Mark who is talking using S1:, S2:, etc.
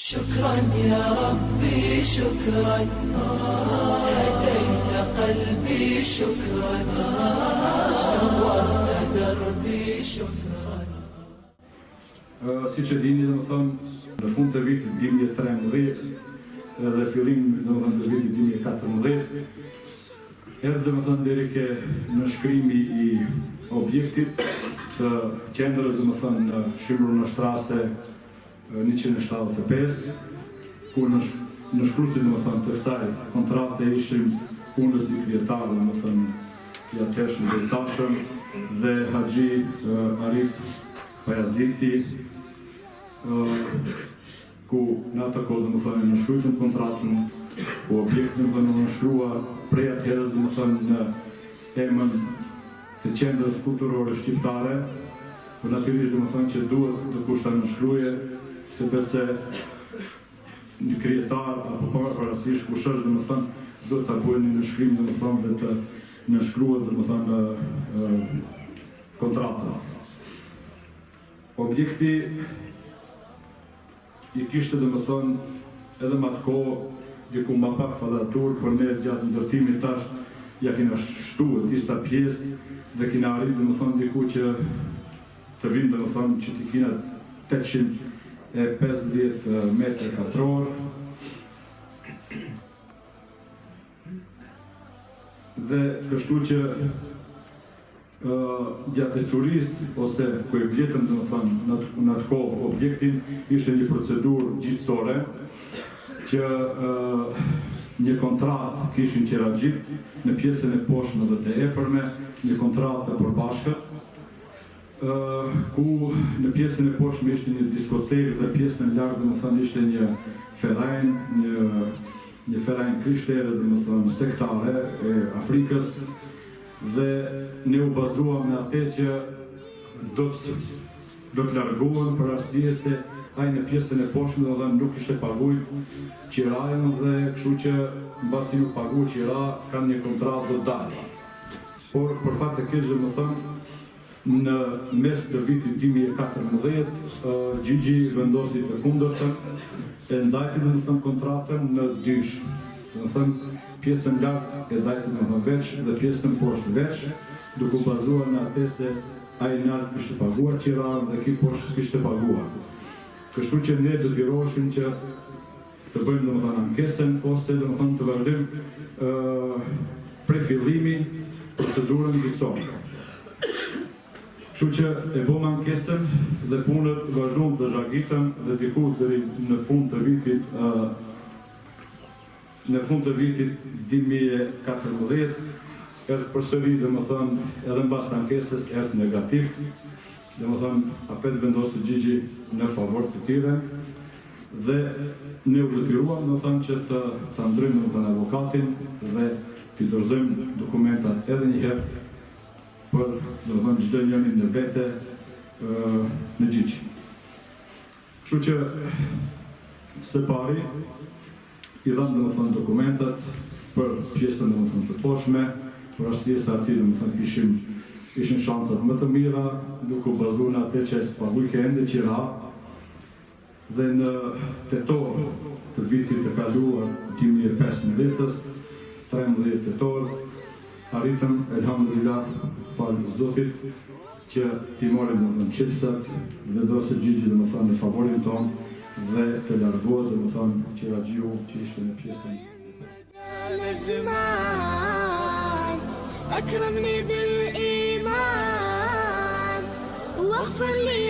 S1: شكرا يا ربي شكرا هديت قلبي شكرا نورت دربي شكرا.
S2: Si që dini, domethënë, në fund të vitit 2013 dhe fillim domethënë të vitit 2014, erdhi domethënë deri ke nënshkrimi i objektit të qendrës domethënë në Shqipëri në shtrase 175, ku nënshkruesi domethënë të kësaj kontrate ishim punës i kryetarë domethënë i atëshëm dhe tashëm dhe Haxhi Arif Bayaziti, ku në atë kohë domethënë nënshkruajtëm kontratën, ku objekti domethënë nënshkrua prej atëherës domethënë në emën të qendrës kulturore shqiptare, por natyrisht domethënë që duhet të kush ta nënshkruaje, sepse një kryetar apo parasisht kush është domethënë duhet ta bëjë një nënshkrim domethënë dhe të nënshkruhet domethënë kontrata. Objekti i kishte domethënë edhe më atë kohë diku më pak fallatur, por ne gjatë ndërtimit tash ja kena shtuar disa pjesë dhe kena arritur domethënë diku që të vinë domethënë që të kena 850 metra katror. Dhe kështu që gjatë ecurisë ose ku e vletëm domethënë në atë kohë objektin, ishte një procedurë gjithësore që një kontratë kishin qiraxhit në pjesën e poshtme dhe të epërme, një kontratë e përbashkët, ku në pjesën e poshtme ishte një diskotekë dhe pjesën e largë domethënë ishte një ferajn, një ferajn krishtere domethënë sektare e Afrikës, dhe ne u bazuam në atë që do të largohen për arsye se ai në pjesën e poshtme domethënë nuk ishte paguajt qirajen dhe kështu që mbasi nuk pagu qira kanë një kontratë të dalë. Por për fat të keq domethënë në mes të vitit 2014 Gjigji vendosi të kundërtën, e ndajti domethënë kontratën në dysh. Domethënë pjesën lart e ndajti domethënë veç dhe pjesën poshtë veç, duke u bazuar në atë se ai lart kishte paguar qiran dhe ky poshtë kishte paguar. Kështu që ne detyroheshim që të bëjmë domethënë ankesën ose domethënë të vazhdojmë prej fillimi procedurën gjyqësore. Kështu që e bëm ankesën dhe punët vazhdojnë të zhagitën dhe diku deri në fund të vitit 2014 erdhi përsëri domethënë edhe mbas ankesës erdhi negativ. Domethënë apet vendosi Gjigji në favor të tyre dhe ne u detyruam domethënë që të ndrojmë domethënë avokatin dhe t'i dorëzojmë dokumentat edhe një herë për domethënë çdo njërin në vete në Gjigj. Kështu që së pari i dhamë domethënë dokumentat për pjesën domethënë të poshtme, për arsye se aty domethënë ishin shancat më të mira, duke u bazuar në atë që s'paguaj ende qira, dhe në tetor të vitit të kaluar 2015, 13 tetor, arritëm, elhamdulillah, falë Zotit, që t'i morim domethënë çelësat, vendosë Gjigji domethënë në favorin tonë dhe të largohet domethënë qiraxhiu që ishte në pjesën.
S3: أكرمني بالإيمان واغفر لي